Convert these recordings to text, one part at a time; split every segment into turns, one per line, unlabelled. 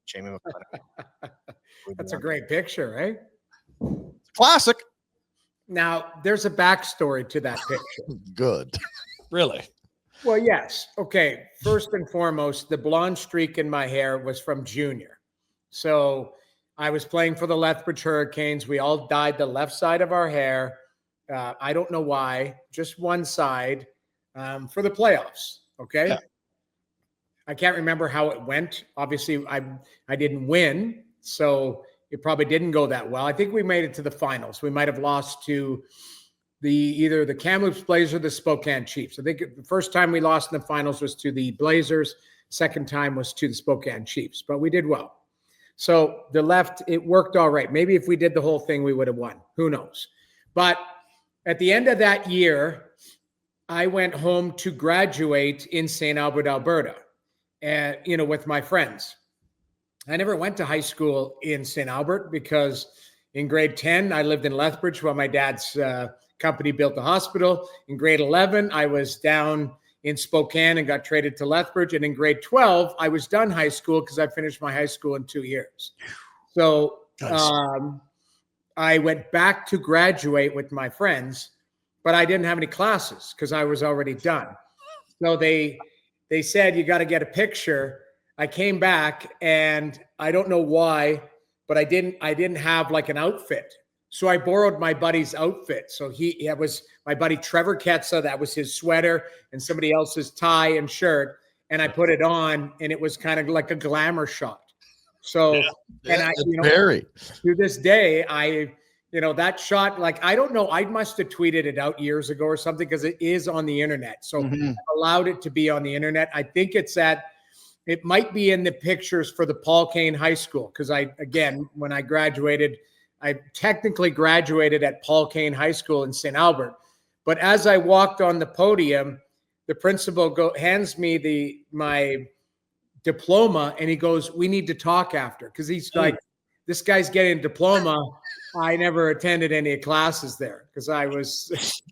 Jamie McLennan.
That's a great picture, right?
Classic.
Now, there's a backstory to that picture.
Good.
Really?
Well, yes. Okay. First and foremost, the blonde streak in my hair was from junior. So I was playing for the Lethbridge Hurricanes. We all dyed the left side of our hair. I don't know why, just one side for the playoffs. Okay.
Yeah.
I can't remember how it went. Obviously, I didn't win, so it probably didn't go that well. I think we made it to the finals. We might have lost to either the Kamloops Blazers or the Spokane Chiefs. I think the first time we lost in the finals was to the Blazers. Second time was to the Spokane Chiefs, but we did well. So the left, it worked all right. Maybe if we did the whole thing, we would have won. Who knows? But at the end of that year, I went home to graduate in St. Albert, Alberta, and with my friends. I never went to high school in St. Albert because in grade 10, I lived in Lethbridge while my dad's company built a hospital. In grade 11, I was down in Spokane and got traded to Lethbridge. And in grade 12, I was done high school because I finished my high school in 2 years. So I went back to graduate with my friends, but I didn't have any classes because I was already done. So they said, you got to get a picture. I came back and I don't know why, but I didn't have like an outfit. So I borrowed my buddy's outfit. So it was my buddy Trevor Ketza. That was his sweater and somebody else's tie and shirt. And I put it on and it was kind of like a glamour shot. So,
very
to this day, that shot, like, I don't know, I must have tweeted it out years ago or something because it is on the internet. So I allowed it to be on the internet. I think it might be in the pictures for the Paul Kane High School. Because when I graduated, I technically graduated at Paul Kane High School in St. Albert. But as I walked on the podium, the principal hands me my diploma and he goes, "We need to talk after." Because he's like, this guy's getting a diploma. I never attended any classes there because I was.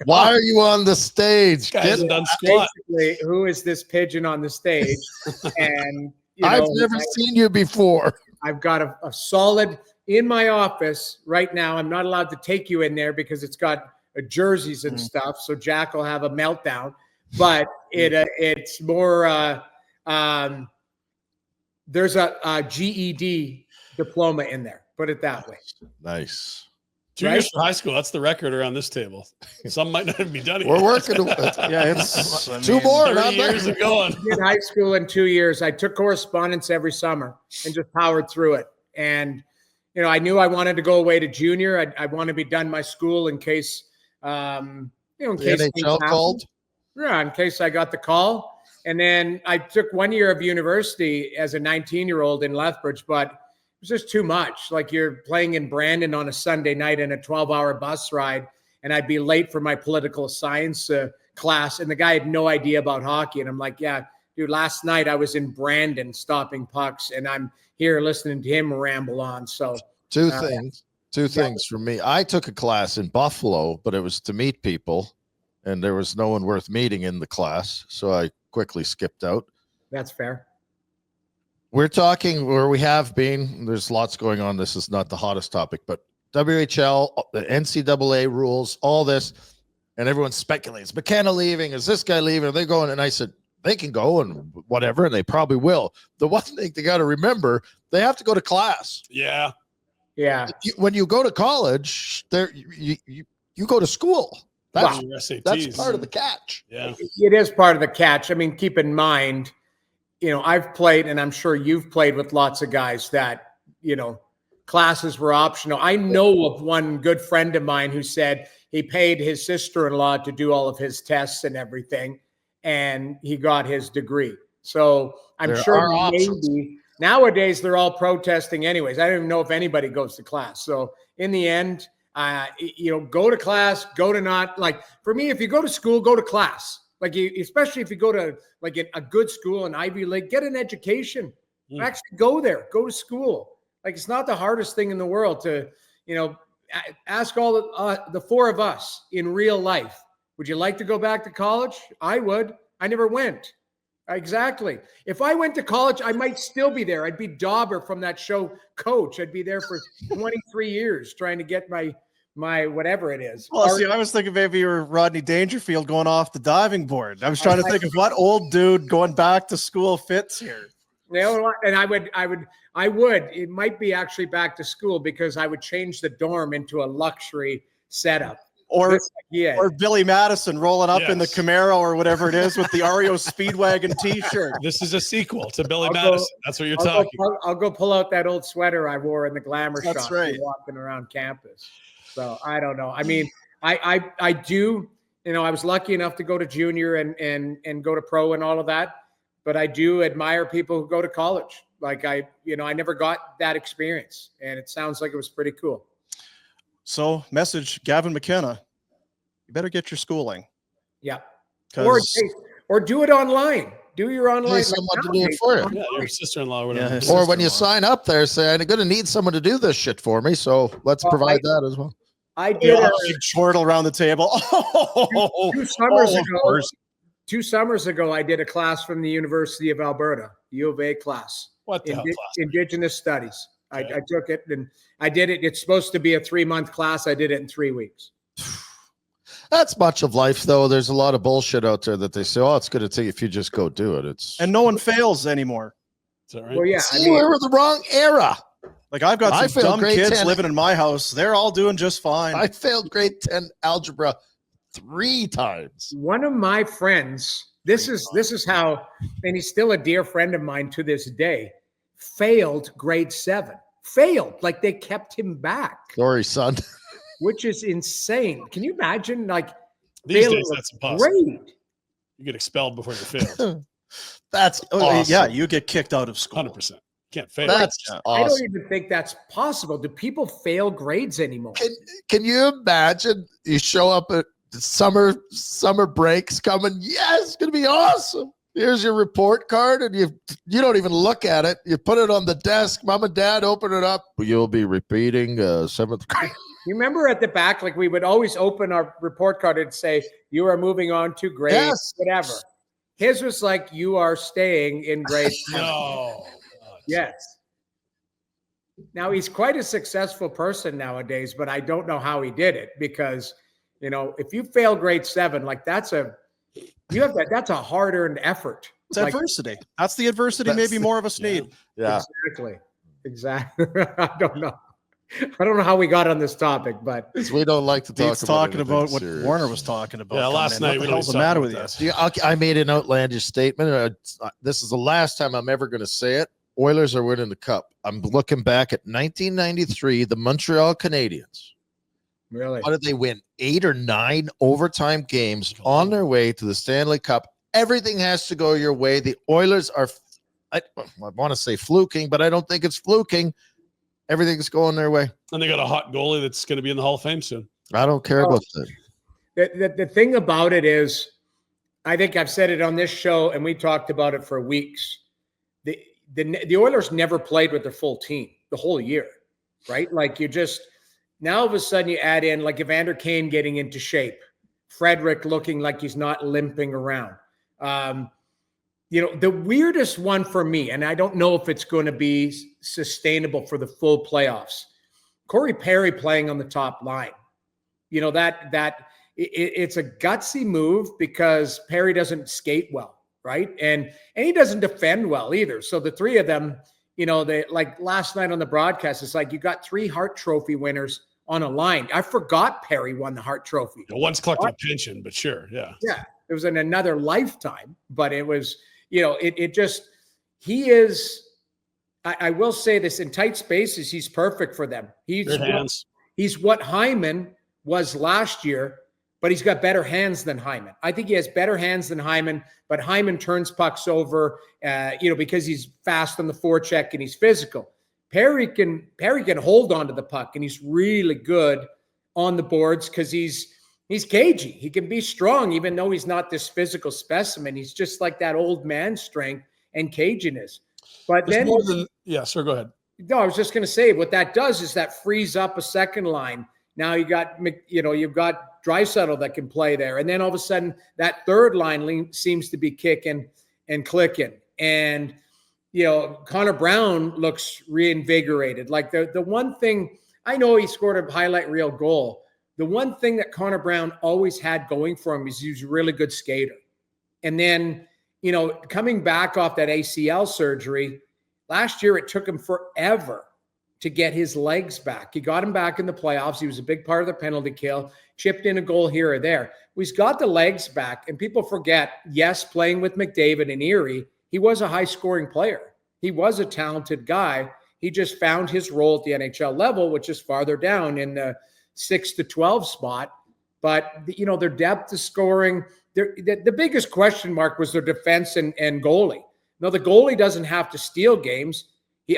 Why are you on the stage?
Guy hasn't done squat.
Basically, who is this pigeon on the stage? And
I've never seen you before.
I've got a solid in my office right now. I'm not allowed to take you in there because it's got jerseys and stuff. So Jack will have a meltdown. But it's more. There's a GED diploma in there. Put it that way.
Nice.
2 years for high school. That's the record around this table. Some might not be done.
We're working. It's 2 more.
30 years ago.
I did high school in 2 years. I took correspondence every summer and just powered through it. And, I knew I wanted to go away to junior. I want to be done my school in case, in case
NHL called.
Yeah, in case I got the call. And then I took 1 year of university as a 19-year-old in Lethbridge, but it was just too much. Like, you're playing in Brandon on a Sunday night in a 12-hour bus ride, and I'd be late for my political science class, and the guy had no idea about hockey. And I'm like, yeah, dude, last night I was in Brandon stopping pucks, and I'm here listening to him ramble on. So
two things for me. I took a class in Buffalo, but it was to meet people, and there was no one worth meeting in the class, so I quickly skipped out.
That's fair.
We're talking where we have been. There's lots going on. This is not the hottest topic, but WHL, the NCAA rules, all this, and everyone speculates. McKenna leaving? Is this guy leaving? Are they going? And I said, they can go and whatever, and they probably will. The one thing they got to remember, they have to go to class.
Yeah.
Yeah.
When you go to college, you go to school. That's part of the catch.
Yeah.
It is part of the catch. I mean, keep in mind, I've played, and I'm sure you've played with lots of guys that, classes were optional. I know of one good friend of mine who said he paid his sister-in-law to do all of his tests and everything, and he got his degree. So I'm sure maybe nowadays they're all protesting anyways. I don't even know if anybody goes to class. So in the end, go to class, go to not. Like, for me, if you go to school, go to class. Like, especially if you go to like a good school, an Ivy League, get an education. Actually go there, go to school. Like, it's not the hardest thing in the world to, ask all the four of us in real life. Would you like to go back to college? I would. I never went. Exactly. If I went to college, I might still be there. I'd be Dauber from that show, Coach. I'd be there for 23 years trying to get my whatever it is.
Well, see, I was thinking maybe you were Rodney Dangerfield going off the diving board. I was trying to think of what old dude going back to school fits here.
You know what? And I would. It might be actually back to school because I would change the dorm into a luxury setup.
Or Billy Madison rolling up in the Camaro or whatever it is with the REO Speedwagon T-shirt.
This is a sequel to Billy Madison. That's what you're talking about.
I'll go pull out that old sweater I wore in the glamour shop.
That's right.
Walking around campus. So I don't know. I mean, I do. You know, I was lucky enough to go to junior and go to pro and all of that. But I do admire people who go to college. Like I never got that experience, and it sounds like it was pretty cool.
So, message Gavin McKenna, you better get your schooling.
Yeah. Or do it online. Do your online.
Someone to do it for you.
Yeah, your sister-in-law. Whatever.
Yeah, or when you sign up there, say, I'm going to need someone to do this shit for me. So let's provide that as well.
I did a
big chortle around the table.
Two summers ago, I did a class from the University of Alberta, U of A class.
What the hell class?
Indigenous Studies.
Okay.
I took it and I did it. It's supposed to be a 3-month class. I did it in 3 weeks.
That's much of life, though. There's a lot of bullshit out there that they say, it's going to take if you just go do it.
And no one fails anymore.
Is that right?
Well, yeah.
We're in the wrong era.
Like I've got some dumb kids living in my house. They're all doing just fine.
I failed grade 10 algebra 3 times.
One of my friends, this is how, and he's still a dear friend of mine to this day, failed grade 7. Failed. Like they kept him back.
Sorry, son.
Which is insane. Can you imagine? Like
these days, that's impossible.
Grade.
You get expelled before you fail.
That's awesome.
Yeah, you get kicked out of school.
100%. Can't fail.
That's awesome.
I don't even think that's possible. Do people fail grades anymore?
Can you imagine? You show up at summer breaks coming. Yes, it's gonna be awesome. Here's your report card, and you don't even look at it. You put it on the desk. Mom and Dad open it up. You'll be repeating 7th grade.
You remember at the back, like we would always open our report card and say, "You are moving on to grade whatever." His was like, "You are staying in grade."
No.
Yes. Now he's quite a successful person nowadays, but I don't know how he did it because, if you fail grade 7, like that's a hard-earned effort.
It's adversity. That's the adversity maybe more of us need.
Yeah.
Exactly. I don't know how we got on this topic, but
we don't like to talk
about what Warner was talking about.
Yeah, last night.
What the hell's the matter with you?
I made an outlandish statement. This is the last time I'm ever going to say it. Oilers are winning the cup. I'm looking back at 1993, the Montreal Canadiens.
Really?
How did they win 8 or 9 overtime games on their way to the Stanley Cup? Everything has to go your way. The Oilers are, I want to say fluking, but I don't think it's fluking. Everything's going their way.
And they got a hot goalie that's going to be in the Hall of Fame soon.
I don't care about that.
The thing about it is, I think I've said it on this show, and we talked about it for weeks. The Oilers never played with their full team the whole year, right? Like now all of a sudden you add in like Evander Kane getting into shape, Frederick looking like he's not limping around. The weirdest one for me, and I don't know if it's going to be sustainable for the full playoffs, Corey Perry playing on the top line. It's a gutsy move because Perry doesn't skate well. Right. And he doesent defend well either. So the three of them, they like last night on the broadcast, it's like you got 3 Hart Trophy winners on a line. I forgot Perry won the Hart Trophy.
Once collected a pension, but sure. Yeah.
Yeah. It was in another lifetime, but it was, he is, I will say this, in tight spaces, he's perfect for them. He's what Hyman was last year, but he's got better hands than Hyman. I think he has better hands than Hyman, but Hyman turns pucks over, because he's fast on the forecheck and he's physical. Perry can hold on to the puck, and he's really good on the boards because he's cagey. He can be strong, even though he's not this physical specimen. He's just like that old man strength and caginess. But
There's
then,
more than, sir, go ahead.
No, I was just going to say what that does is that frees up a second line. Now you've got Draisaitl that can play there. And then all of a sudden that third line seems to be kicking. and clicking. And, Connor Brown looks reinvigorated. Like the one thing, I know he scored a highlight reel goal. The one thing that Connor Brown always had going for him is he's a really good skater. And then, coming back off that ACL surgery, last year it took him forever to get his legs back. He got him back in the playoffs. He was a big part of the penalty kill, chipped in a goal here or there. He's got the legs back, and people forget, yes, playing with McDavid and Erie, he was a high-scoring player. He was a talented guy. He just found his role at the NHL level, which is farther down in the 6 to 12 spot. But, their depth of scoring, the biggest question mark was their defense and goalie. Now, the goalie doesn't have to steal games.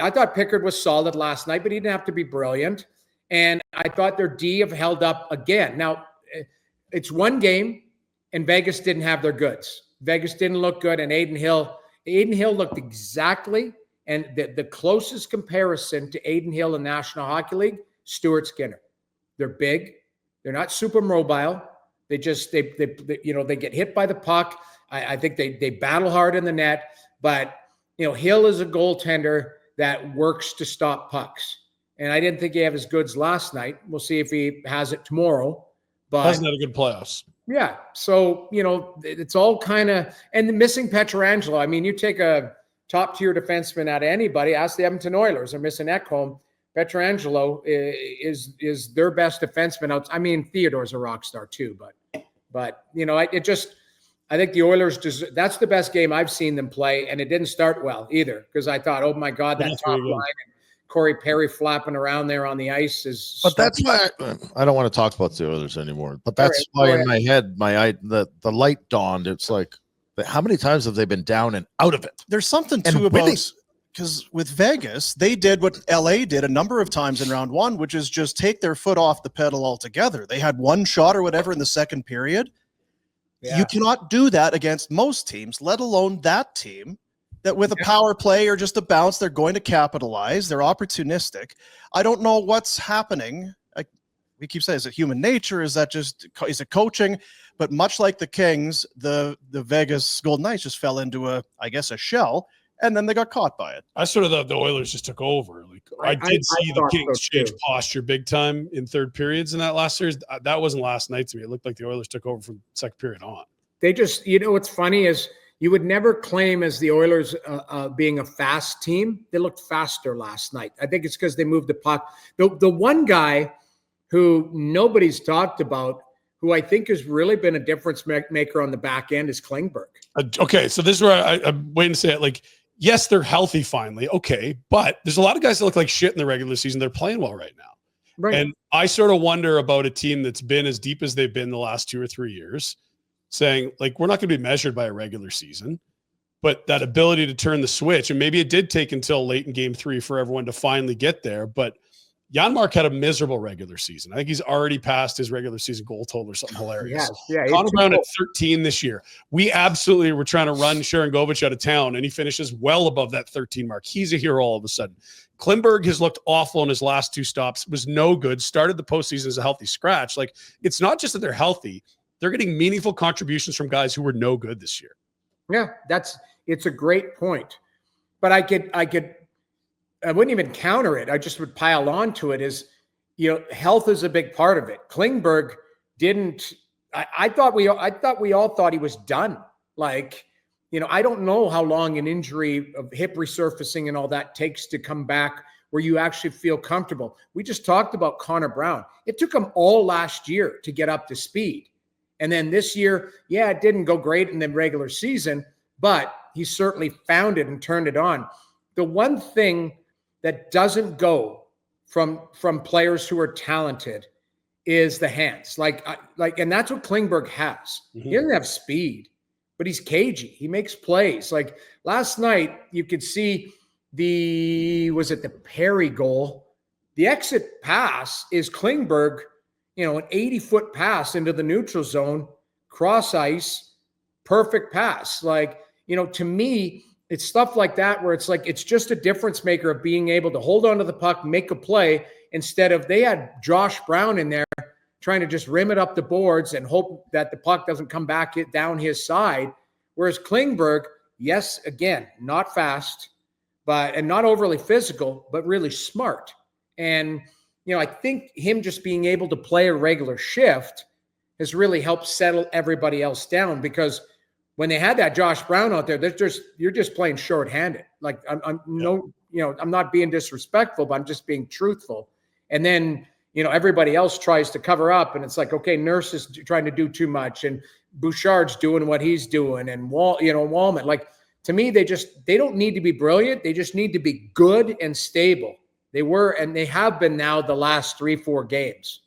I thought Pickard was solid last night, but he didn't have to be brilliant. And I thought their D have held up again. Now, it's one game, and Vegas didn't have their goods. Vegas didn't look good, and Aiden Hill looked exactly, and the closest comparison to Aiden Hill in National Hockey League, Stuart Skinner. They're big. They're not super mobile. They just, they get hit by the puck. I think they battle hard in the net, but, Hill is a goaltender that works to stop pucks. And I didn't think he had his goods last night. We'll see if he has it tomorrow. But
hasn't had a good playoffs.
Yeah. So, it's all kind of, and the missing Pietrangelo. I mean, you take a top-tier defenseman out of anybody, ask the Edmonton Oilers, they're missing Ekholm. Pietrangelo is their best defenseman out. I mean, Theodore's a rock star too, but I think the Oilers that's the best game I've seen them play, and it didn't start well either, because I thought, oh my God, that top line and Corey Perry flapping around there on the ice is.
But that's why I don't want to talk about the Oilers anymore. But that's why in my head, the light dawned. It's like, how many times have they been down and out of it?
There's something too about, because with Vegas, they did what LA did a number of times in round one, which is just take their foot off the pedal altogether. They had one shot or whatever in the second period. Yeah. You cannot do that against most teams, let alone that team that with a power play or just a bounce, they're going to capitalize. They're opportunistic. I don't know what's happening. We keep saying, is it human nature? Is it coaching? But much like the Kings, the Vegas Golden Knights just fell into a shell, and then they got caught by it.
I sort of thought the Oilers just took over. I did see the Kings change posture big time in third periods in that last series. That wasn't last night to me. It looked like the Oilers took over from second period on.
They just, what's funny is you would never claim as the Oilers being a fast team. They looked faster last night. I think it's because they moved the puck. The one guy who nobody's talked about, who I think has really been a difference maker on the back end, is Klingberg.
Okay, so this is where I'm waiting to say it. Yes, they're healthy finally. Okay, but there's a lot of guys that look like shit in the regular season. They're playing well right now. Right. And I sort of wonder about a team that's been as deep as they've been the last 2 or 3 years, saying, we're not going to be measured by a regular season, but that ability to turn the switch. And maybe it did take until late in game 3 for everyone to finally get there. But Janmark had a miserable regular season. I think he's already passed his regular season goal total or something hilarious. Yeah, Connor Brown at 13 this year. We absolutely were trying to run Sharon Govich out of town, and he finishes well above that 13 mark. He's a hero all of a sudden. Klingberg has looked awful in his last 2 stops, was no good, started the postseason as a healthy scratch. It's not just that they're healthy. They're getting meaningful contributions from guys who were no good this year.
Yeah, it's a great point. But I wouldn't even counter it. I just would pile on to it is, health is a big part of it. Klingberg didn't, I thought we all thought he was done. I don't know how long an injury of hip resurfacing and all that takes to come back where you actually feel comfortable. We just talked about Connor Brown. It took him all last year to get up to speed. And then this year, it didn't go great in the regular season, but he certainly found it and turned it on. The one thing that doesn't go from players who are talented is the hands. And that's what Klingberg has. Mm-hmm. He doesn't have speed, but he's cagey. He makes plays. Last night, you could see was it the Perry goal? The exit pass is Klingberg, an 80-foot pass into the neutral zone, cross ice, perfect pass. To me, it's stuff like that where it's just a difference maker of being able to hold onto the puck, make a play, instead of they had Josh Brown in there trying to just rim it up the boards and hope that the puck doesn't come back down his side. Whereas Klingberg, Yes, again, not fast, and not overly physical, but really smart. And, I think him just being able to play a regular shift has really helped settle everybody else down, because when they had that Josh Brown out there, you're just playing shorthanded. Like I'm not being disrespectful, but I'm just being truthful. And then, everybody else tries to cover up, and it's like, okay, Nurse is trying to do too much, and Bouchard's doing what he's doing, and Wallman. Like, to me, they don't need to be brilliant. They just need to be good and stable. They were, and they have been now the last 3-4 games.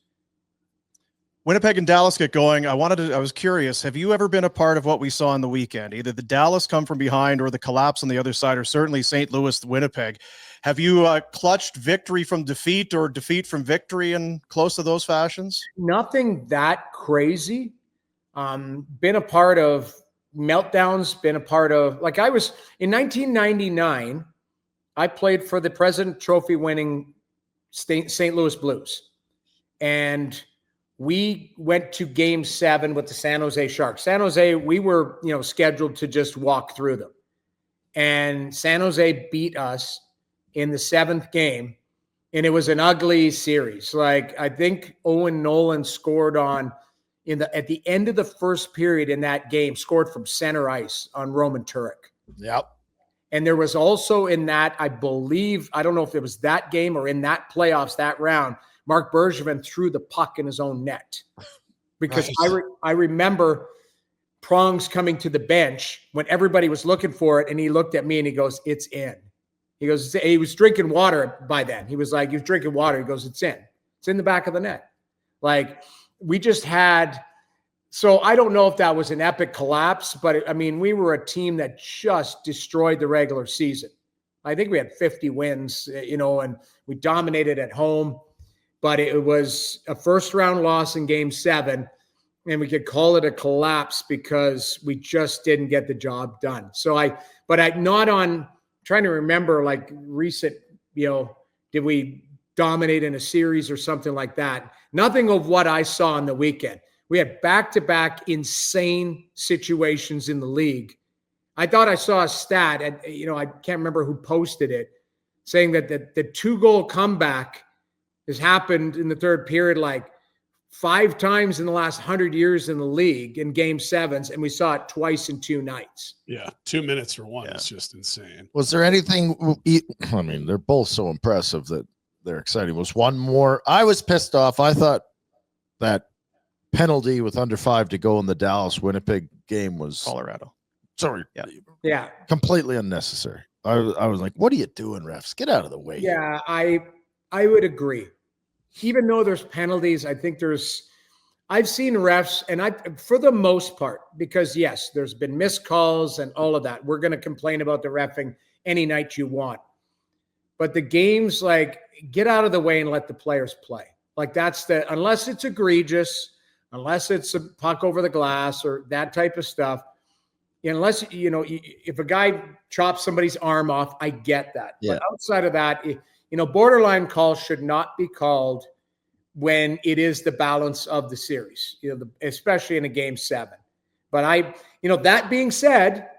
Winnipeg and Dallas get going. I was curious, have you ever been a part of what we saw on the weekend? Either the Dallas come from behind or the collapse on the other side, or certainly St. Louis, Winnipeg. Have you clutched victory from defeat or defeat from victory in close to those fashions?
Nothing that crazy. Been a part of meltdowns, been a part of, like, I was in 1999, I played for the President Trophy winning St. Louis Blues. And we went to Game 7 with the San Jose Sharks. San Jose, we were, scheduled to just walk through them. And San Jose beat us in the 7th game, and it was an ugly series. Like, I think Owen Nolan scored at the end of the first period in that game, scored from center ice on Roman Turek.
Yep.
And there was also in that, I believe, I don't know if it was that game or in that playoffs, that round, Mark Bergevin threw the puck in his own net, because
Nice.
I remember Prongs coming to the bench when everybody was looking for it, and he looked at me and he goes, "It's in." He goes, he was drinking water by then. He was like, "You're drinking water." He goes, "It's in. It's in the back of the net." Like, we just had. So I don't know if that was an epic collapse, but we were a team that just destroyed the regular season. I think we had 50 wins, and we dominated at home. But it was a first-round loss in Game 7, and we could call it a collapse because we just didn't get the job done. So trying to remember, like, recent, did we dominate in a series or something like that? Nothing of what I saw on the weekend. We had back-to-back insane situations in the league. I thought I saw a stat, and I can't remember who posted it, saying that the 2-goal comeback has happened in the third period like 5 times in the last 100 years in the league in Game 7s, and we saw it twice in 2 nights.
Yeah, 2 minutes for one. It's just insane.
Was there anything? They're both so impressive that they're exciting. Was one more? I was pissed off. I thought that penalty with under 5 to go in the Dallas Winnipeg game was
Colorado.
Sorry,
Yeah,
completely unnecessary. I was like, "What are you doing, refs? Get out of the way!"
Yeah, I would agree. Even though there's penalties, I think I've seen refs, and for the most part, because yes, there's been missed calls and all of that. We're going to complain about the reffing any night you want. But the games, like, get out of the way and let the players play. Like, unless it's egregious, unless it's a puck over the glass or that type of stuff, unless, if a guy chops somebody's arm off, I get that.
Yeah.
But outside of that, borderline calls should not be called when it is the balance of the series, especially in a Game 7. But that being said,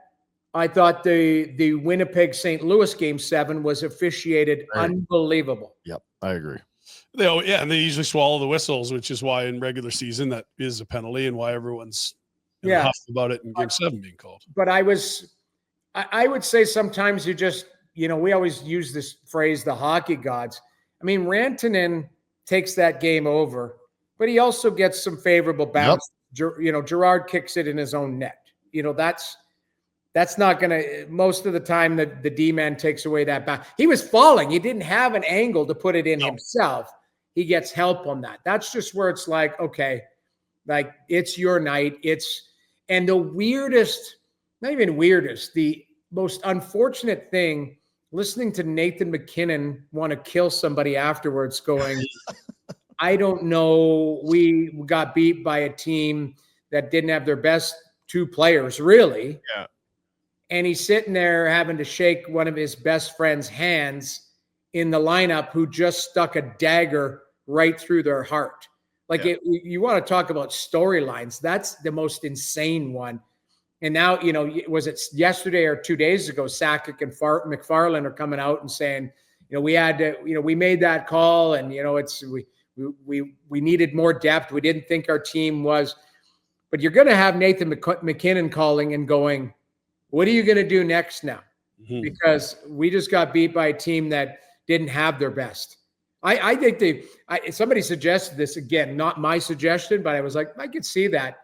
I thought the Winnipeg St. Louis Game 7 was officiated unbelievable.
Yep, I agree.
And they usually swallow the whistles, which is why in regular season that is a penalty, and why everyone's huffed about it in Game 7 being called.
But I would say sometimes you just, we always use this phrase, the hockey gods. Rantanen takes that game over, but he also gets some favorable bounce. Yep. Gerard kicks it in his own net. That's not going to, most of the time the D-man takes away that bounce. He was falling. He didn't have an angle to put it in himself. He gets help on that. That's just where it's like, okay, like, it's your night. And the weirdest, not even weirdest, the most unfortunate thing, listening to Nathan MacKinnon want to kill somebody afterwards going, I don't know, we got beat by a team that didn't have their best 2 players, really.
Yeah.
And he's sitting there having to shake one of his best friend's hands in the lineup who just stuck a dagger right through their heart. Like, you want to talk about storylines. That's the most insane one. And now, was it yesterday or 2 days ago, Sakic and McFarland are coming out and saying, we had to, we made that call, and we needed more depth. We didn't think our team was. But you're going to have Nathan MacKinnon calling and going, what are you going to do next now? Mm-hmm. Because we just got beat by a team that didn't have their best. I think somebody suggested this, again, not my suggestion, but I was like, I could see that.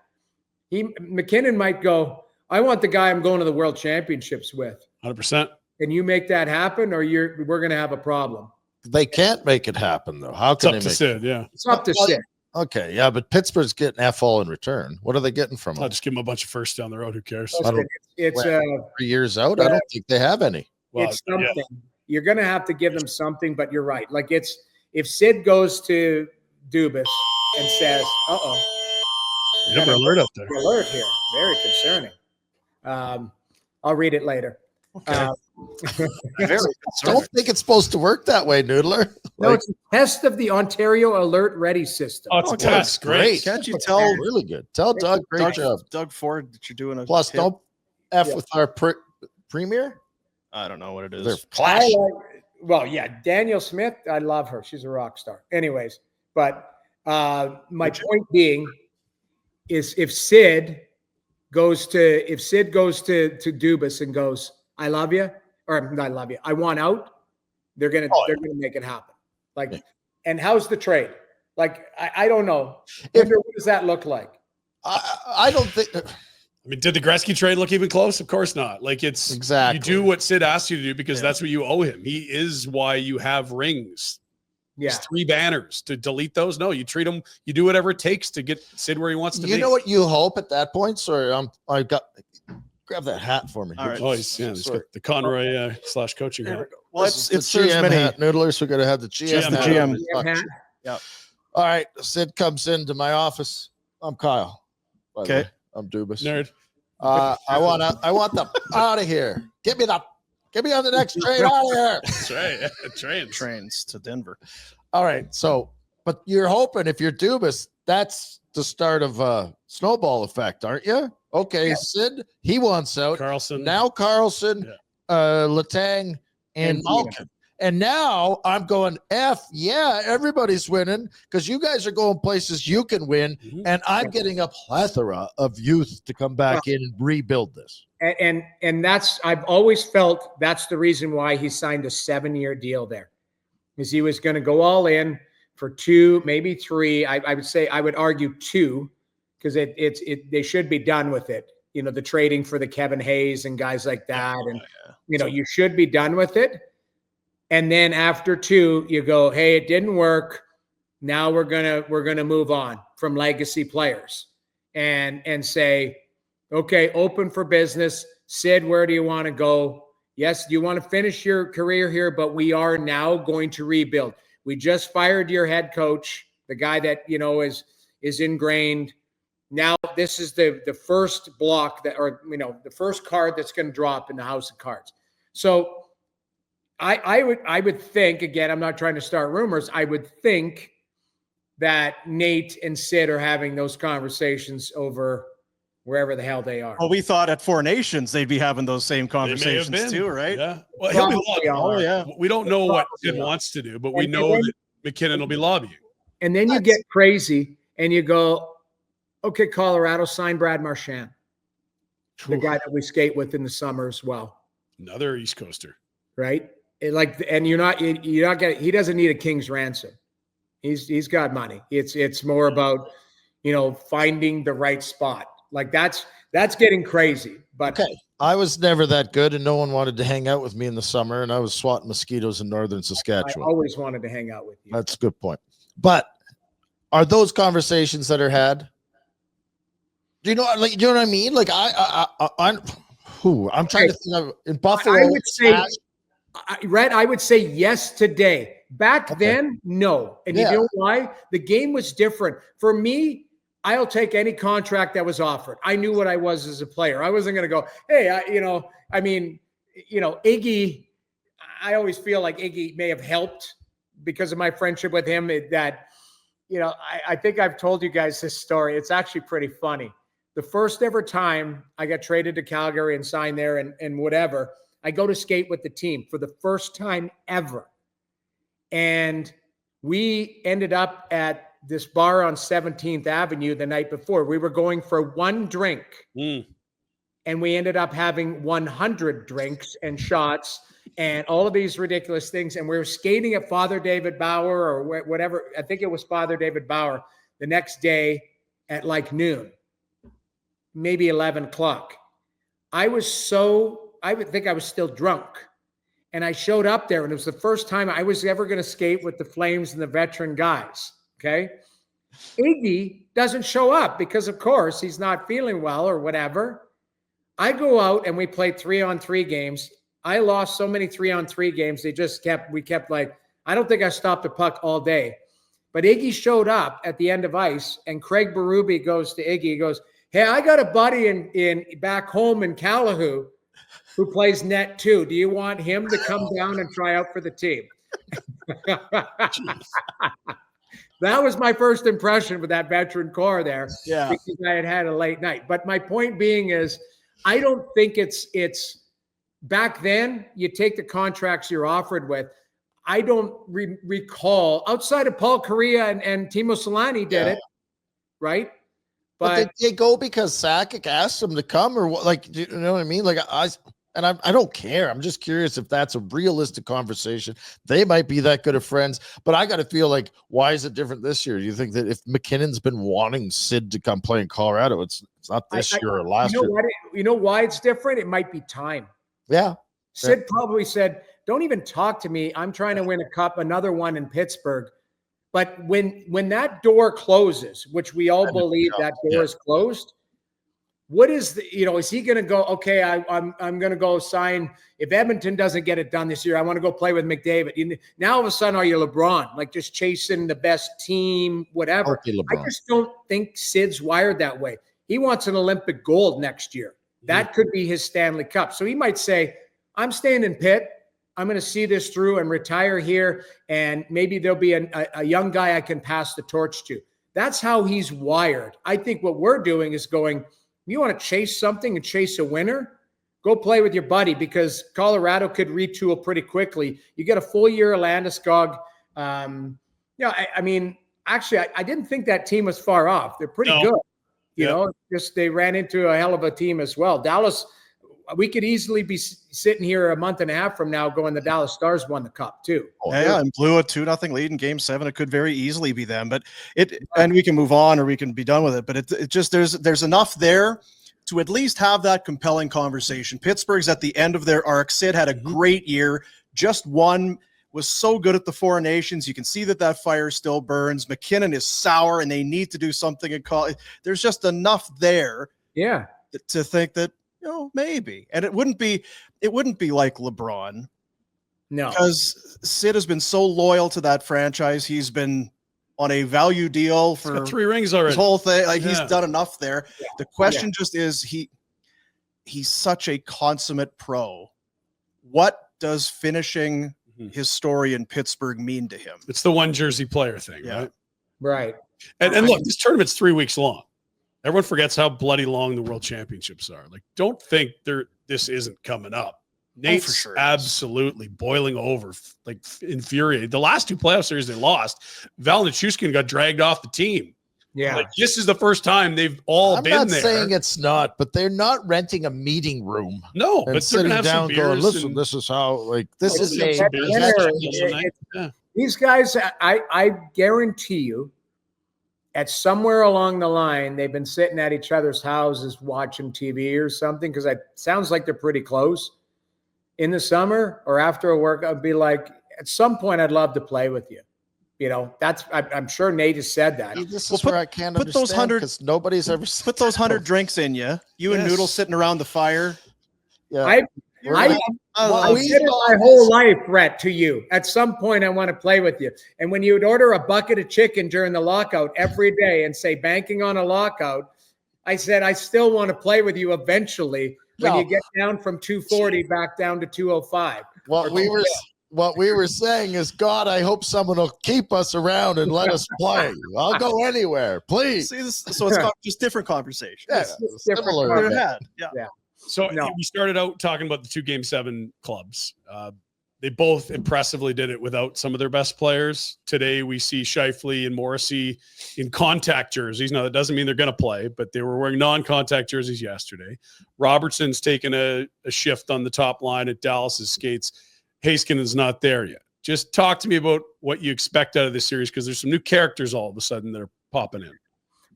MacKinnon might go, I want the guy I'm going to the World Championships with.
100%.
Can you make that happen, or we're going to have a problem?
They can't make it happen, though. How can
it's up to Sid, yeah.
It's up to Sid.
Okay, yeah, but Pittsburgh's getting all in return. What are they getting from him?
I'll just give them a bunch of firsts down the road. Who cares?
It's
3 years out. I don't think they have any.
Well, it's something. Yeah. You're going to have to give them something, but you're right. Like, if Sid goes to Dubas and says,
you have an alert out there.
Alert here. Very concerning. I'll read it later.
Okay. Don't think it's supposed to work that way, Noodler.
No, it's a test of the Ontario Alert Ready system.
Oh, it's a test. Great.
Can't you tell?
Really good. Tell Doug, great job.
Doug Ford, that you're doing a
Plus, don't F with our premier.
I don't know what it is.
They're clash.
Daniel Smith, I love her. She's a rock star. Anyways, but my point being is if Sid goes to Dubas and goes, I love you, or not love you, I want out, they're gonna make it happen. Like, and how's the trade? Like, I don't know. What does that look like?
I don't think.
I mean, did the Gretzky trade look even close? Of course not. Like, it's
exactly,
you do what Sid asked you to do because that's what you owe him. He is why you have rings.
Yeah,
there's 3 banners. To delete those, no, you treat him. You do whatever it takes to get Sid where he wants to be.
You know what you hope at that point? Sorry, I got. Grab that hat for me.
All right.
Oh, he's got the Conroy /coaching hat.
Well, it's
GM hat. Noodlers, we're going to have the GM hat.
The GM
hat.
Yep.
All right. Sid comes into my office. I'm Kyle.
Okay.
I'm Dubas.
Nerd.
I want them out of here. Get me on the next train out of here.
That's right.
Trains to Denver.
All right. So, but you're hoping if you're Dubas, that's the start of a snowball effect, aren't you? Okay, yeah. Sid, he wants out.
Carlson.
Now Carlson, Letang, and Malkin. And now I'm going, everybody's winning because you guys are going places you can win, and I'm getting a plethora of youth to come back in and rebuild this.
And that's, I've always felt that's the reason why he signed a 7-year deal there, is he was going to go all in for 2, maybe 3. I would argue 2. Because they should be done with it. The trading for the Kevin Hayes and guys like that. And, you should be done with it. And then after 2, you go, hey, it didn't work. Now we're gonna move on from legacy players and say, okay, open for business. Sid, where do you want to go? Yes, you want to finish your career here, but we are now going to rebuild. We just fired your head coach, the guy that, is ingrained. Now this is the first block the first card that's going to drop in the house of cards. So I would think, again, I'm not trying to start rumors. I would think that Nate and Sid are having those conversations over wherever the hell they are.
Well, we thought at 4 Nations they'd be having those same conversations too, right?
Yeah. Well, he'll be lobbying. We don't know what Sid wants to do, but we know that MacKinnon will be lobbying.
And then you get crazy and you go, okay, Colorado, sign Brad Marchand, the guy that we skate with in the summer as well.
Another East Coaster,
right? And you're not getting. He doesn't need a king's ransom. He's got money. It's more about finding the right spot. Like that's getting crazy. But
okay, I was never that good, and no one wanted to hang out with me in the summer, and I was swatting mosquitoes in northern Saskatchewan.
I always wanted to hang out with you.
That's a good point. But are those conversations that are had? Do you know what I mean? Like I'm trying to think of in Buffalo.
I would say, Rhett, I would say yes today. Back then, no. And you know why? The game was different. For me, I'll take any contract that was offered. I knew what I was as a player. I wasn't going to go, hey, Iggy, I always feel like Iggy may have helped because of my friendship with him. I think I've told you guys this story. It's actually pretty funny. the first ever time I got traded to Calgary and signed there and whatever, I go to skate with the team for the first time ever. And we ended up at this bar on 17th Avenue the night before. We were going for one drink. And we ended up having 100 drinks and shots and all of these ridiculous things. And we were skating at Father David Bauer or whatever. I think it was Father David Bauer the next day at like noon, maybe 11 o'clock. I would think I was still drunk. And I showed up there, and it was the first time I was ever going to skate with the Flames and the veteran guys. Okay. Iggy doesn't show up because, of course, he's not feeling well or whatever. I go out and we played 3-on-3 games. I lost so many 3-on-3 games. We kept like, I don't think I stopped a puck all day. But Iggy showed up at the end of ice, and Craig Berube goes to Iggy. He goes, "Hey, I got a buddy in back home in Calahoo who plays net too. Do you want him to come down and try out for the team?" That was my first impression with that veteran core there.
Yeah.
Because I had a late night. But my point being is, I don't think it's back then you take the contracts you're offered with. I don't recall outside of Paul Kariya and Timo Solani did it, right?
But did they go because Sakic asked them to come, or what? Like, do you know what I mean? Like I don't care. I'm just curious if that's a realistic conversation. They might be that good of friends, but I got to feel like, why is it different this year? Do you think that if MacKinnon's been wanting Sid to come play in Colorado, it's not this year or last year?
You know why it's different? It might be time.
Yeah.
Sid probably said, "Don't even talk to me. I'm trying to win a cup, another one in Pittsburgh." But when that door closes, which we all believe that door is closed, what is is he going to go, okay, I'm going to go sign, if Edmonton doesn't get it done this year, I want to go play with McDavid. Now all of a sudden, are you LeBron, like just chasing the best team, whatever? I just don't think Sid's wired that way. He wants an Olympic gold next year. That could be his Stanley Cup. So he might say, I'm staying in Pitt. I'm going to see this through and retire here, and maybe there'll be a young guy I can pass the torch to. That's how he's wired. I think what we're doing is going, you want to chase something and chase a winner? Go play with your buddy, because Colorado could retool pretty quickly. You get a full year of Landeskog. I mean, actually, I didn't think that team was far off. They're pretty good. You know, just they ran into a hell of a team as well. Dallas, we could easily be sitting here a month and a half from now going, the Dallas Stars won the cup too.
And blew a 2-0 lead in Game 7. It could very easily be them, but and we can move on or we can be done with it. But it just there's enough there to at least have that compelling conversation. Pittsburgh's at the end of their arc. Sid had a great year, just won, was so good at the Four Nations. You can see that fire still burns. MacKinnon is sour, and they need to do something in college. There's just enough there, to think that, maybe. And it wouldn't be like LeBron. No. Because Sid has been so loyal to that franchise. He's been on a value deal for
3 rings already.
His whole thing. Like he's done enough there. Yeah. The question just is he's such a consummate pro. What does finishing his story in Pittsburgh mean to him?
It's the one jersey player thing, right?
Right.
And look, this tournament's 3 weeks long. Everyone forgets how bloody long the World Championships are. Like, don't think this isn't coming up. Nate's for sure absolutely boiling over, like infuriated. The last 2 playoff series they lost, Val Nichushkin got dragged off the team. Yeah, like this is the first time they've all been there. I'm
not saying it's not, but they're not renting a meeting room.
No, but
sitting down going, listen, this is how, like, this is
these guys. I guarantee you, at somewhere along the line, they've been sitting at each other's houses watching TV or something, because it sounds like they're pretty close. In the summer or after a work, I'd be like, at some point, I'd love to play with you. I'm sure Nate has said that.
This is where I can't understand, because nobody's ever
put those 100 drinks in you. You and Noodles sitting around the fire.
Yeah. I said it my whole life, Rhett, to you. At some point, I want to play with you. And when you would order a bucket of chicken during the lockout every day and say, banking on a lockout, I said, I still want to play with you eventually when you get down from 240 back down to 205.
Well, what we were saying is, God, I hope someone will keep us around and let us play. I'll go anywhere, please.
See, so it's just different conversation.
Yeah,
It's different
similar.
conversation.
They're ahead. Yeah.
So
No.
we started out talking about the 2 Game 7 clubs. They both impressively did it without some of their best players. Today we see Scheifele and Morrissey in contact jerseys. Now that doesn't mean they're going to play, but they were wearing non-contact jerseys yesterday. Robertson's taken a shift on the top line at Dallas's skates. Haskins is not there yet. Just talk to me about what you expect out of this series, because there's some new characters all of a sudden that are popping in.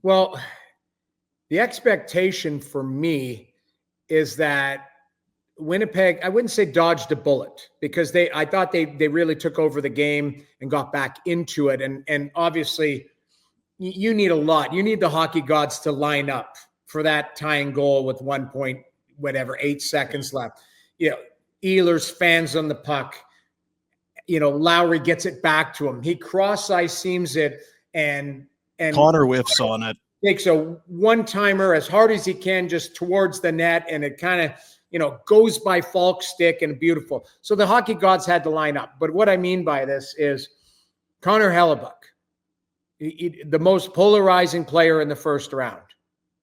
Well, the expectation for me is that Winnipeg, I wouldn't say dodged a bullet, because I thought they really took over the game and got back into it. And obviously you need a lot. You need the hockey gods to line up for that tying goal with 8 seconds left. Ehlers fans on the puck. Lowry gets it back to him. He cross-ice seams it and
Connor whiffs on it.
Takes a one-timer as hard as he can just towards the net, and it kind of goes by Falk's stick, and beautiful. So the hockey gods had to line up. But what I mean by this is Connor Hellebuyck, the most polarizing player in the first round,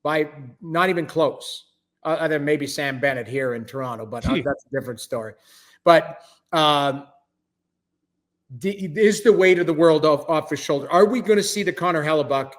by not even close, other than maybe Sam Bennett here in Toronto, but that's a different story. But is the weight of the world off his shoulder? Are we going to see the Connor Hellebuyck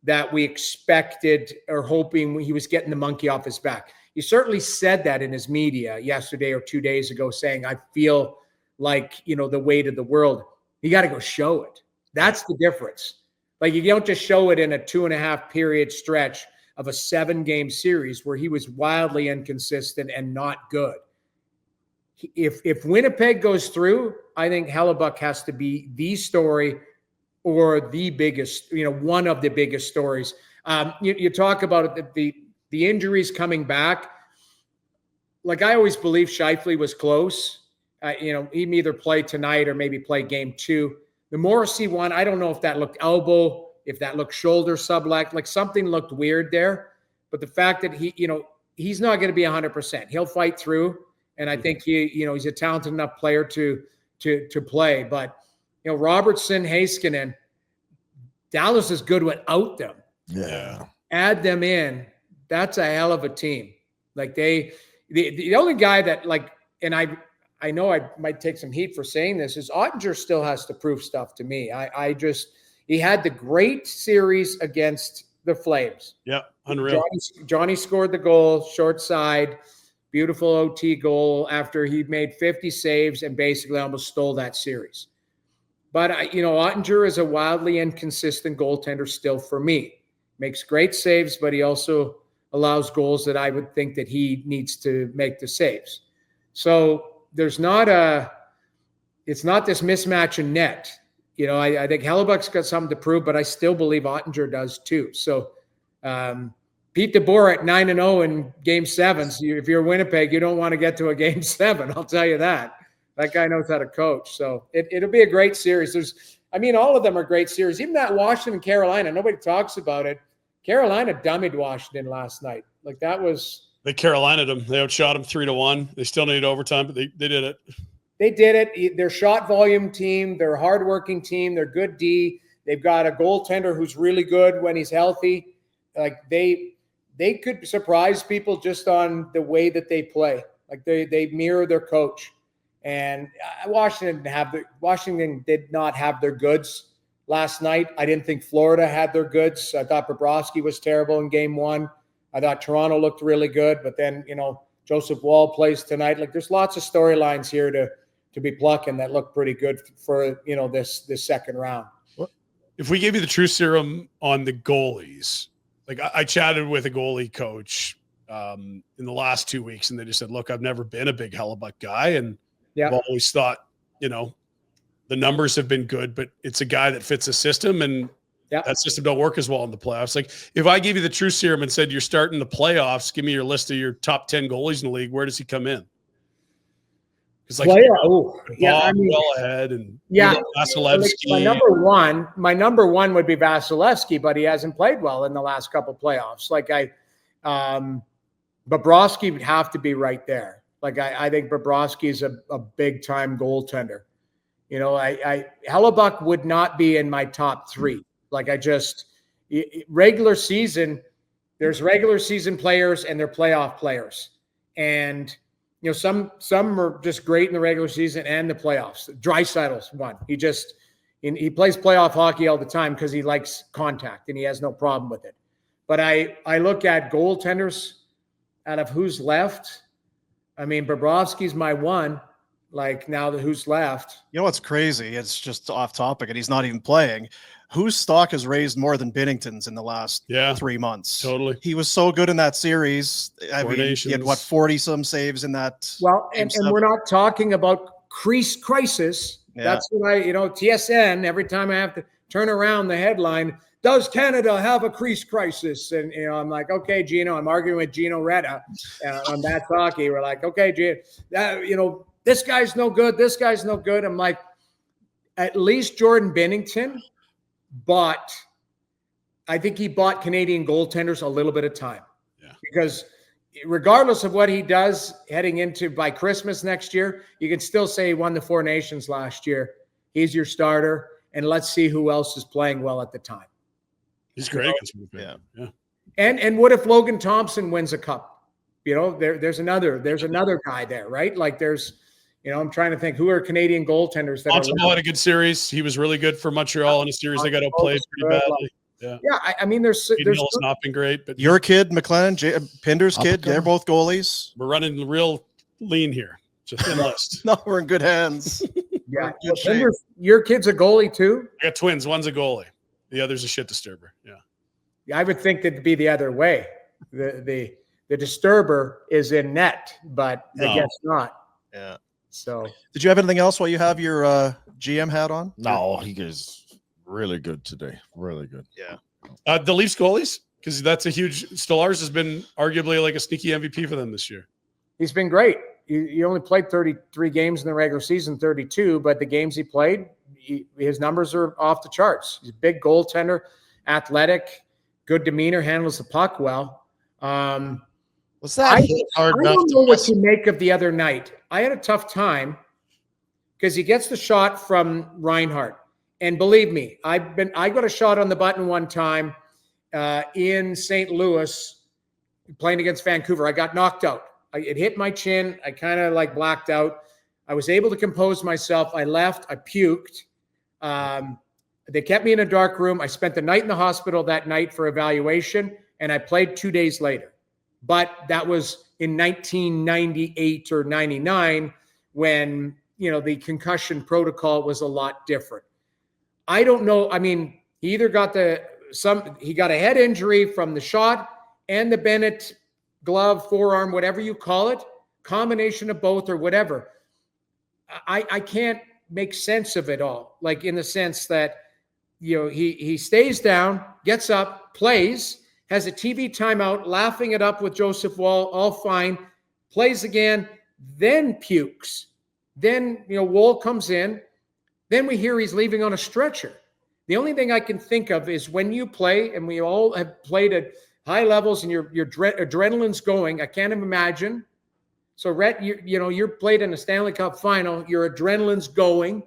that we expected or hoping he was getting the monkey off his back? He certainly said that in his media yesterday or 2 days ago, saying, I feel like, the weight of the world. You got to go show it. That's the difference. Like, you don't just show it in a 2.5 period stretch of a 7-game series where he was wildly inconsistent and not good. If Winnipeg goes through, I think Hellebuyck has to be the story, or the biggest, one of the biggest stories. You talk about it, the injuries coming back. Like, I always believed Scheifele was close. He'd either play tonight or maybe play game 2. The Morrissey one, I don't know if that looked elbow, if that looked shoulder sublect, like something looked weird there. But the fact that he's not going to be 100%. He'll fight through, and I think he's a talented enough player to play. But Robertson, Haskinen, Dallas is good without them.
Yeah.
Add them in. That's a hell of a team. Like, the only guy that, like, and I know I might take some heat for saying this, is Ottinger still has to prove stuff to me. He had the great series against the Flames.
Yeah, unreal.
Johnny scored the goal, short side, beautiful OT goal after he made 50 saves and basically almost stole that series. But, Ottinger is a wildly inconsistent goaltender still for me. Makes great saves, but he also allows goals that I would think that he needs to make the saves. So it's not this mismatch in net. I think Hellebuyck's got something to prove, but I still believe Ottinger does too. So Pete DeBoer at 9-0 in game 7s. If you're Winnipeg, you don't want to get to a game 7. I'll tell you that. That guy knows how to coach. So it'll be a great series. All of them are great series. Even that Washington, Carolina, nobody talks about it. Carolina dummied Washington last night. Like, that was...
They Carolinaed them. They outshot them 3-1. They still needed overtime, but they did it.
They did it. They're shot volume team. They're a hardworking team. They're good D. They've got a goaltender who's really good when he's healthy. Like, they could surprise people just on the way that they play. Like, they mirror their coach. And Washington did not have their goods last night. I didn't think Florida had their goods. I thought Bobrovsky was terrible in game 1. I thought Toronto looked really good, but then, Joseph Wall plays tonight. Like, there's lots of storylines here to be plucking that look pretty good for, this second round.
If we gave you the true serum on the goalies, like I chatted with a goalie coach in the last 2 weeks, and they just said, look, I've never been a big Hellebuyck guy. And I've always thought, the numbers have been good, but it's a guy that fits a system, and that system don't work as well in the playoffs. Like, if I gave you the true serum and said, you're starting the playoffs, give me your list of your top 10 goalies in the league, where does he come in? It's like, well ahead, and Vasilevsky.
My number one would be Vasilevsky, but he hasn't played well in the last couple of playoffs. Like, Bobrovsky would have to be right there. Like, I think Bobrovsky is a big time goaltender. You know, Hellebuck would not be in my top 3. Like regular season, there's regular season players and they're playoff players. And, you know, some are just great in the regular season and the playoffs. Draisaitl's one. He plays playoff hockey all the time because he likes contact and he has no problem with it. But I look at goaltenders out of who's left. I mean, Bobrovsky's my one. Like now who's left?
You know what's crazy? It's just off topic and he's not even playing. Whose stock has raised more than Binnington's in the last 3 months?
Totally.
He was so good in that series. I mean, he had 40-some saves in that.
Well, and we're not talking about crisis. Yeah. That's what TSN, every time I have to turn around the headline, does Canada have a crease crisis? And, I'm like, okay, Gino, I'm arguing with Gino Retta on that hockey. We're like, okay, Gino, this guy's no good. This guy's no good. I'm like, at least Jordan Binnington I think he bought Canadian goaltenders a little bit of time. Yeah. Because regardless of what he does heading into by Christmas next year, you can still say he won the 4 Nations last year. He's your starter. And let's see who else is playing well at the time.
He's great against Winnipeg. Yeah.
And what if Logan Thompson wins a cup? There's another guy there, right? Like I'm trying to think who are Canadian goaltenders that
Thompson had a good series. He was really good for Montreal in a series they got outplayed pretty badly.
Yeah. I mean, there's
not been great, but
your kid, McLennan, Pinder's kid, they're both goalies.
We're running real lean here. It's a thin list.
No, we're in good hands.
Yeah. Your kid's a goalie too?
I got twins. One's a goalie. The other's a shit disturber. Yeah.
I would think that'd be the other way. The disturber is in net, but I guess not.
Yeah.
So
did you have anything else while you have your GM hat on?
No, he is really good today. Really good.
Yeah.
The Leafs goalies, because that's a huge Stolarz has been arguably like a sneaky MVP for them this year.
He's been great. He only played 33 games in the regular season, 32, but the games he played, his numbers are off the charts. He's a big goaltender, athletic, good demeanor, handles the puck well.
Was that hard enough?
I don't know what to make of the other night. I had a tough time because he gets the shot from Reinhart. And believe me, I got a shot on the button one time in St. Louis playing against Vancouver. I got knocked out. It hit my chin. I kind of like blacked out. I was able to compose myself. I left. I puked. They kept me in a dark room. I spent the night in the hospital that night for evaluation, and I played 2 days later. But that was in 1998 or 99 when, the concussion protocol was a lot different. I don't know. I mean, he either got he got a head injury from the shot and the Bennett glove, forearm, whatever you call it, combination of both or whatever. I can't make sense of it all. Like in the sense that, he stays down, gets up, plays, has a TV timeout, laughing it up with Joseph Wall, all fine, plays again, then pukes. Then, Wall comes in. Then we hear he's leaving on a stretcher. The only thing I can think of is when you play, and we all have played at high levels and your adrenaline's going. I can't imagine. So, Rhett, you're played in a Stanley Cup final. Your adrenaline's going.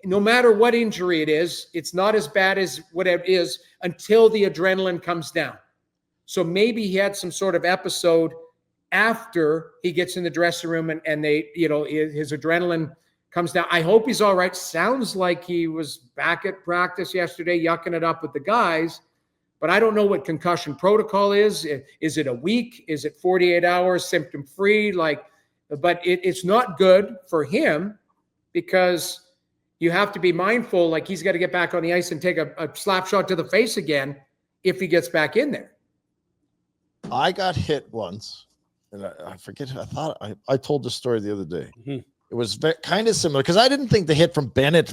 No matter what injury it is, it's not as bad as whatever it is until the adrenaline comes down. So maybe he had some sort of episode after he gets in the dressing room and they, his adrenaline comes down. I hope he's all right. Sounds like he was back at practice yesterday, yucking it up with the guys. But I don't know what concussion protocol is. Is it a week? Is it 48 hours symptom-free? But it's not good for him because you have to be mindful, like he's got to get back on the ice and take a slap shot to the face again if he gets back in there.
I got hit once, and I forget. I told the story the other day. Mm-hmm. It was kind of similar because I didn't think the hit from Bennett.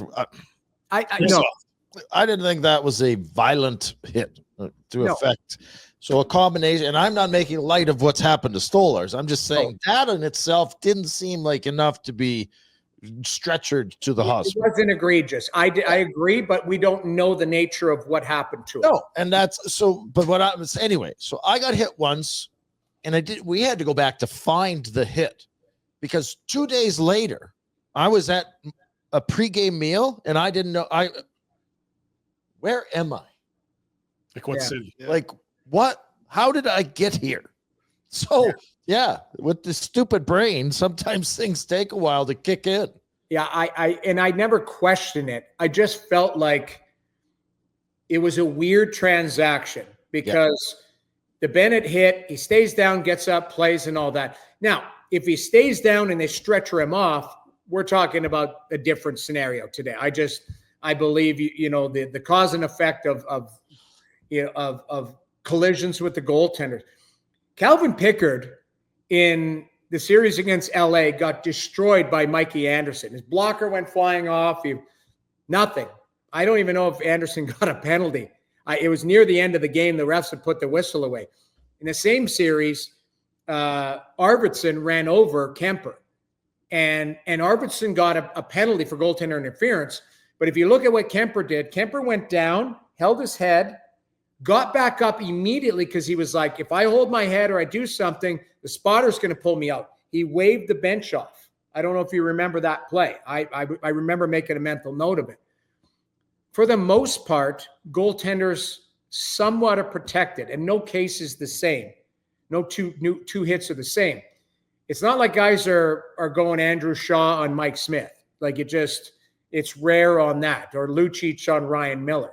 I didn't think that was a violent hit to affect. So a combination, and I'm not making light of what's happened to Stolarz. I'm just saying that in itself didn't seem like enough to be stretchered to the hospital.
It wasn't egregious. I agree, but we don't know the nature of what happened to him.
No, and that's so. But what I was anyway. So I got hit once, and we had to go back to find the hit because 2 days later, I was at a pregame meal, and I didn't know. Where am I?
Like what
Yeah.
city?
Yeah.
Like what? How did I get here? So yeah, with this stupid brain, sometimes things take a while to kick in.
Yeah, I never questioned it. I just felt like it was a weird transaction because the Bennett hit, he stays down, gets up, plays, and all that. Now, if he stays down and they stretcher him off, we're talking about a different scenario today. I believe the cause and effect of collisions with the goaltenders. Calvin Pickard in the series against LA got destroyed by Mikey Anderson. His blocker went flying off. Nothing. I don't even know if Anderson got a penalty. It was near the end of the game. The refs had put the whistle away. In the same series, Arvidsson ran over Kemper. And Arvidsson got a penalty for goaltender interference. But if you look at what Kemper did, Kemper went down, held his head, got back up immediately because he was like, if I hold my head or I do something, the spotter's going to pull me out. He waved the bench off. I don't know if you remember that play. I remember making a mental note of it. For the most part, goaltenders somewhat are protected, and no case is the same. No two hits are the same. It's not like guys are going Andrew Shaw on Mike Smith. Like it's rare on that, or Lucic on Ryan Miller.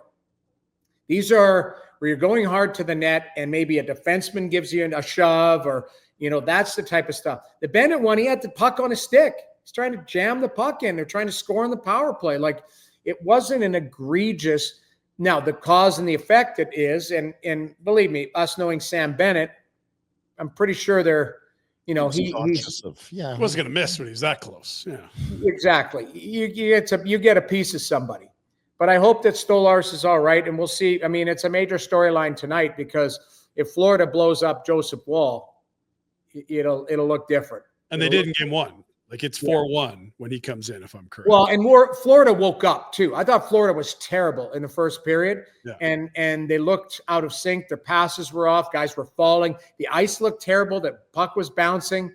These are where you're going hard to the net and maybe a defenseman gives you a shove or, that's the type of stuff. The Bennett one, he had the puck on a stick. He's trying to jam the puck in. They're trying to score on the power play. Like, it wasn't an egregious. Now, the cause and the effect it is, and believe me, us knowing Sam Bennett, I'm pretty sure they're, he
wasn't going to miss when he's that close. Yeah,
exactly. You get a piece of somebody. But I hope that Stolarz is all right, and we'll see. I mean, it's a major storyline tonight because if Florida blows up Joseph Wall, it'll look different.
And they did in game one. Like it's 4-1 when he comes in, if I'm correct.
Well, and Florida woke up too. I thought Florida was terrible in the first period, and they looked out of sync. Their passes were off. Guys were falling. The ice looked terrible. The puck was bouncing,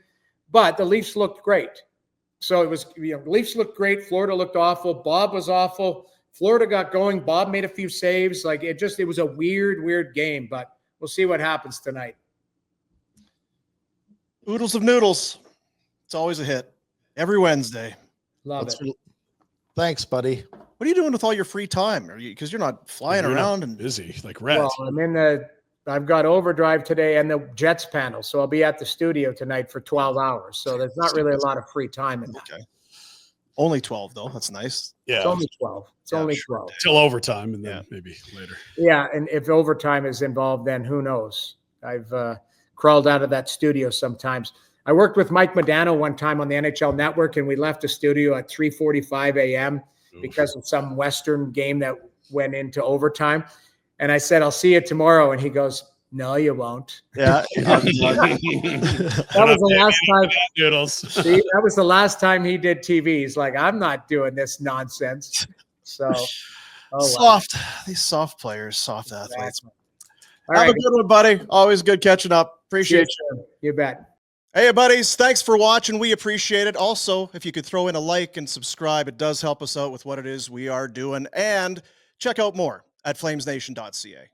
but the Leafs looked great. So it was, Leafs looked great. Florida looked awful. Bob was awful. Florida got going. Bob made a few saves. Like it was a weird game, but we'll see what happens tonight.
Oodles of Noodles. It's always a hit. Every Wednesday.
Love it.
Thanks, buddy.
What are you doing with all your free time? Because you're not flying around and
busy like Rhett.
Well, I've got overdrive today and the Jets panel, so I'll be at the studio tonight for 12 hours. So there's not really a lot of free time in that.
Okay. Only 12 though. That's nice.
Yeah.
It's only 12. It's only 12.
Till overtime and then maybe later.
Yeah, and if overtime is involved, then who knows? I've crawled out of that studio sometimes. I worked with Mike Modano one time on the NHL Network, and we left the studio at 3:45 a.m. because of some Western game that went into overtime. And I said, I'll see you tomorrow. And he goes, no, you won't.
Yeah.
That was the last time.
Noodles.
See, that was the last time he did TV. He's like, I'm not doing this nonsense. So,
soft. These soft players, soft athletes.
All
Have
right.
a good one, buddy. Always good catching up. Appreciate you.
You bet.
Hey, buddies. Thanks for watching. We appreciate it. Also, if you could throw in a like and subscribe, it does help us out with what it is we are doing. And check out more at flamesnation.ca.